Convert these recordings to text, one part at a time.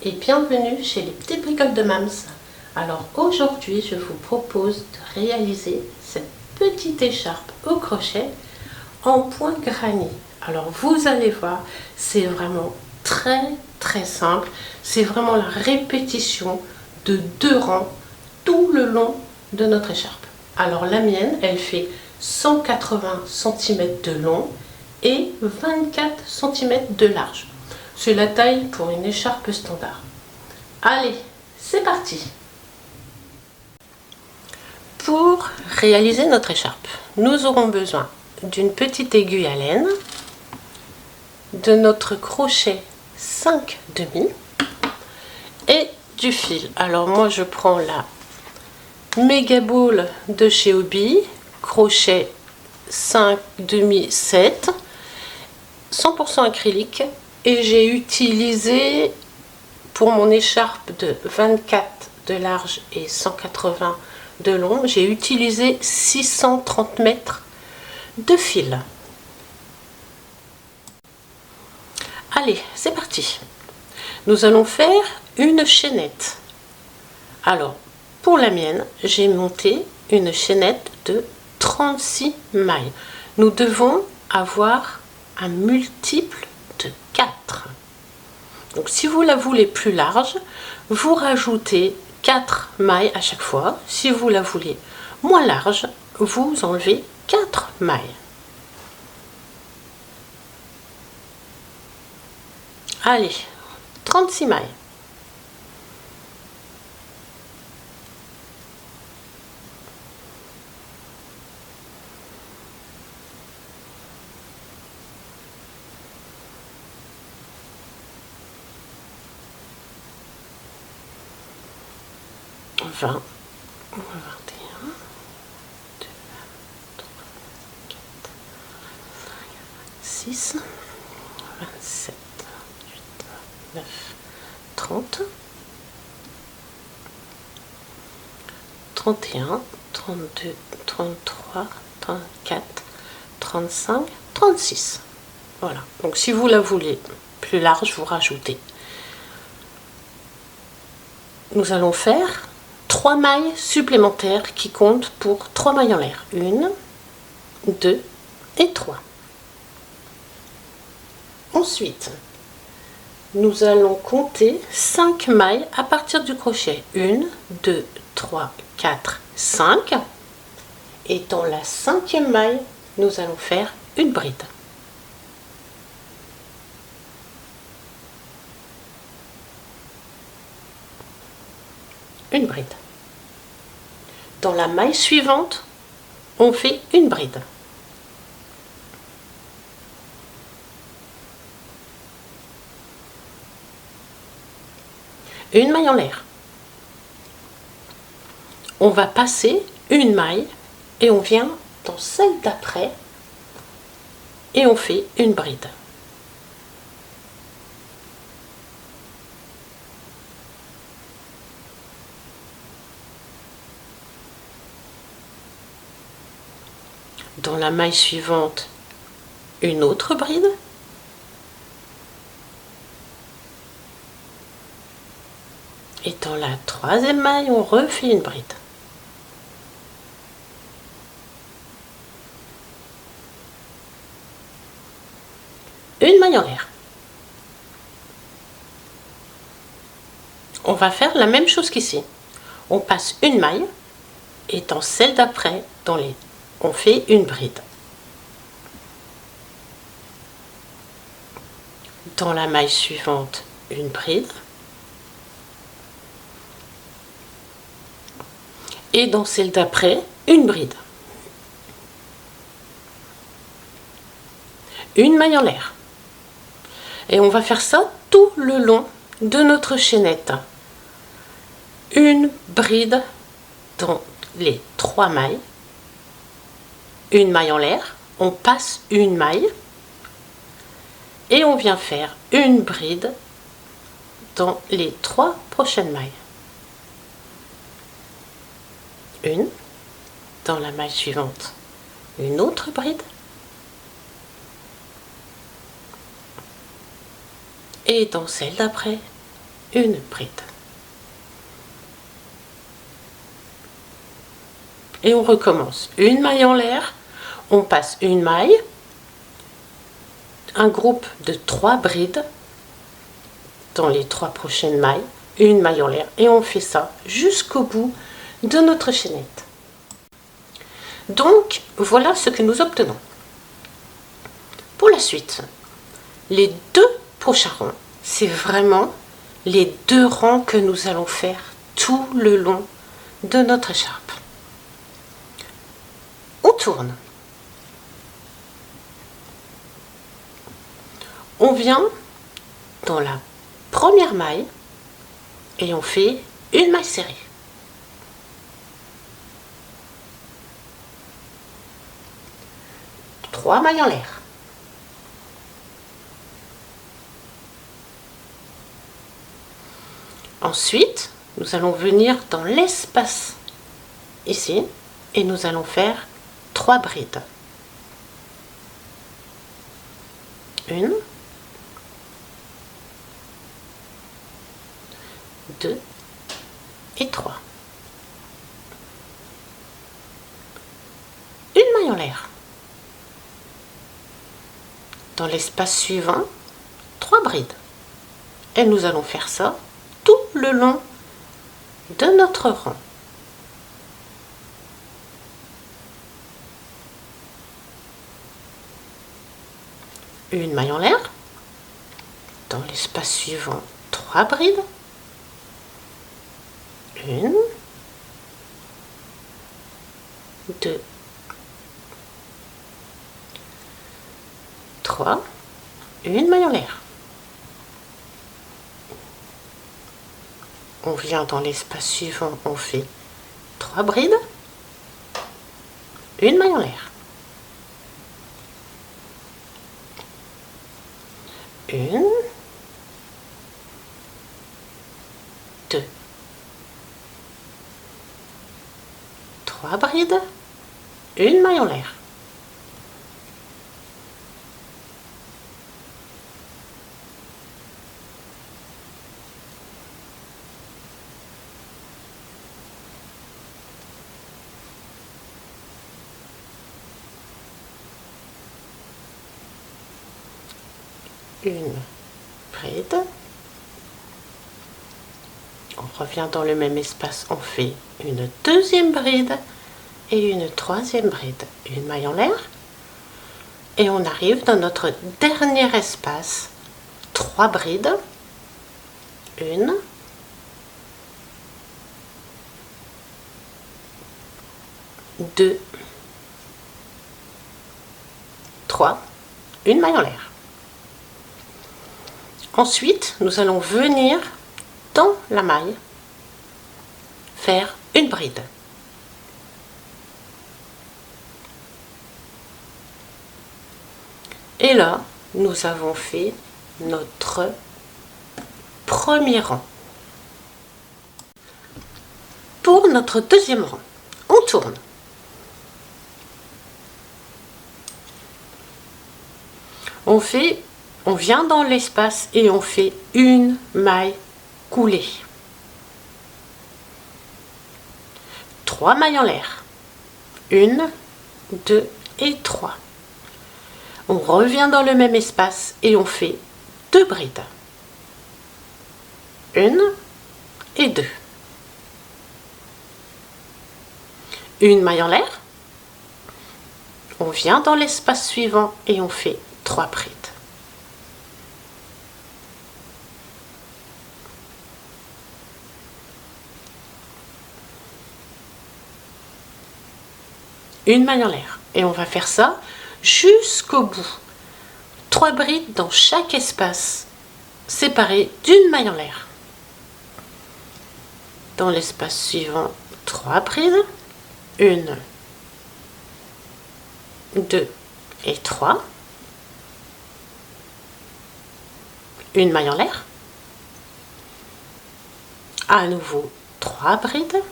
et bienvenue chez les petites bricoles de Mams. Alors aujourd'hui je vous propose de réaliser cette petite écharpe au crochet en point granny. Alors vous allez voir, c'est vraiment très simple, c'est vraiment la répétition de 2 rangs tout le long de notre écharpe. Alors la mienne, elle fait 180 cm de long et 24 cm de large. C'est la taille pour une écharpe standard. Allez, c'est parti! Pour réaliser notre écharpe, nous aurons besoin d'une petite aiguille à laine, de notre crochet 5/2 et du fil. Alors moi je prends la Mega Ball de chez Hobby, crochet 5/2 7, 100% acrylique, et j'ai utilisé pour mon écharpe de 24 de large et 180 de long, j'ai utilisé 630 mètres de fil. Allez, c'est parti. Nous allons faire une chaînette. Alors, pour la mienne, j'ai monté une chaînette de 36 mailles. Nous devons avoir un multiple de 4. Donc si vous la voulez plus large, vous rajoutez 4 mailles à chaque fois. Si vous la voulez moins large, vous enlevez 4 mailles. Allez, 36 mailles. Vingt, 21, 22, 23, 24, 26, 27, 28, 29, 30, 31, 32, 33, 34, 35, 36. Voilà. Donc si vous la voulez plus large, vous rajoutez. Nous allons faire 3 mailles supplémentaires qui comptent pour 3 mailles en l'air. 1, 2 et 3. Ensuite, nous allons compter 5 mailles à partir du crochet. 1, 2, 3, 4, 5. Et dans la 5e maille, nous allons faire une bride. Une bride. Dans la maille suivante, on fait une bride. Une maille en l'air. On va passer une maille et on vient dans celle d'après et on fait une bride. Dans la maille suivante, une autre bride. Et dans la 3e maille, on refait une bride. Une maille en l'air. On va faire la même chose qu'ici. On passe une maille et dans celle d'après, on fait une bride. Dans la maille suivante, une bride. Et dans celle d'après, une bride. Une maille en l'air. Et on va faire ça tout le long de notre chaînette. Une bride dans les 3 mailles. Une maille en l'air, on passe une maille et on vient faire une bride dans les 3 prochaines mailles. Une, dans la maille suivante, une autre bride et dans celle d'après, une bride. Et on recommence. Une maille en l'air, on passe une maille, un groupe de 3 brides dans les 3 prochaines mailles, une maille en l'air, et on fait ça jusqu'au bout de notre chaînette. Donc voilà ce que nous obtenons. Pour la suite, les 2 prochains rangs, c'est vraiment les 2 rangs que nous allons faire tout le long de notre écharpe. On tourne. On vient dans la première maille et on fait une maille serrée. Trois mailles en l'air. Ensuite, nous allons venir dans l'espace ici et nous allons faire 3 brides. Une, 2 et 3. Une maille en l'air. Dans l'espace suivant, 3 brides. Et nous allons faire ça tout le long de notre rang. Une maille en l'air. Dans l'espace suivant, 3 brides. Une, 2, 3, une maille en l'air. On vient dans l'espace suivant, on fait 3 brides, une maille en l'air. Une, 2, 3 brides, une maille en l'air. Une bride. On revient dans le même espace, on fait une deuxième bride et une troisième bride, une maille en l'air, et on arrive dans notre dernier espace, 3 brides, une, 2, 3, une maille en l'air. Ensuite, nous allons venir dans la maille faire une bride. Et là, nous avons fait notre premier rang. Pour notre deuxième rang, on tourne. On vient dans l'espace et on fait une maille coulée. 3 mailles en l'air. 1, 2 et 3. On revient dans le même espace et on fait 2 brides. 1 et 2. Une maille en l'air. On vient dans l'espace suivant et on fait 3 brides. Une maille en l'air. Et on va faire ça jusqu'au bout. 3 brides dans chaque espace, séparées d'une maille en l'air. Dans l'espace suivant, 3 brides. 1, 2 et 3. Une maille en l'air. À nouveau, 3 brides.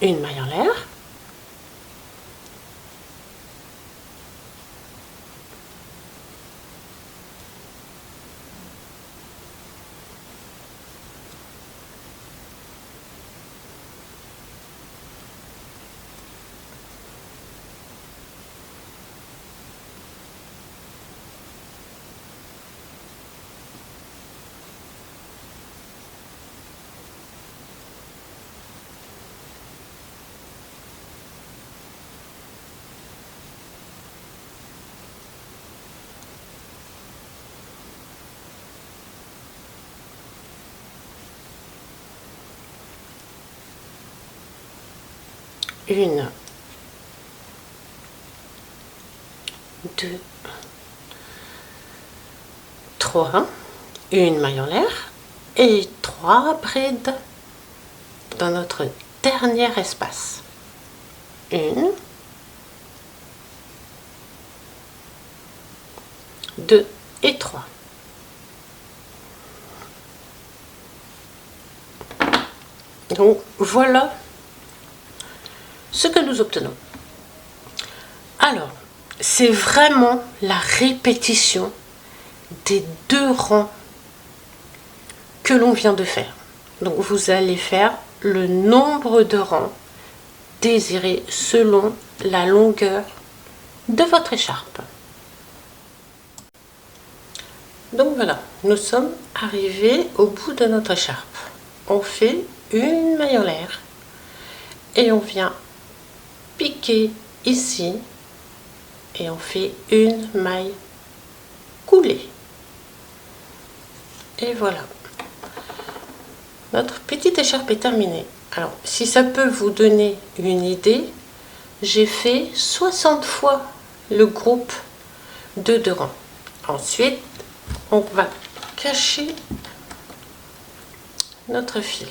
Une maille en l'air, 1, 2, 3, une maille en l'air et 3 brides dans notre dernier espace. 1, 2 et 3. Donc voilà ce que nous obtenons. Alors, c'est vraiment la répétition des 2 rangs que l'on vient de faire. Donc vous allez faire le nombre de rangs désiré selon la longueur de votre écharpe. Donc voilà, nous sommes arrivés au bout de notre écharpe. On fait une maille en l'air et on vient piquer ici et on fait une maille coulée. Et voilà, notre petite écharpe est terminée. Alors, si ça peut vous donner une idée, j'ai fait 60 fois le groupe de 2 rangs. Ensuite, on va cacher notre fil.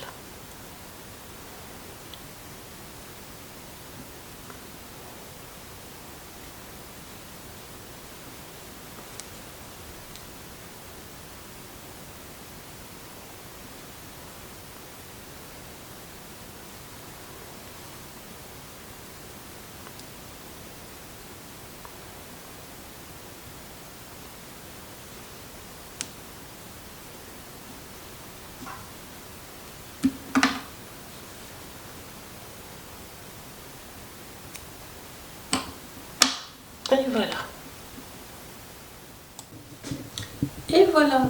Et voilà. Et voilà,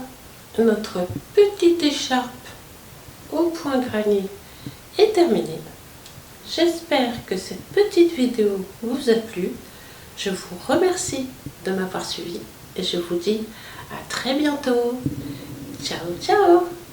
notre petite écharpe au point granny est terminée. J'espère que cette petite vidéo vous a plu. Je vous remercie de m'avoir suivi et je vous dis à très bientôt. Ciao, ciao!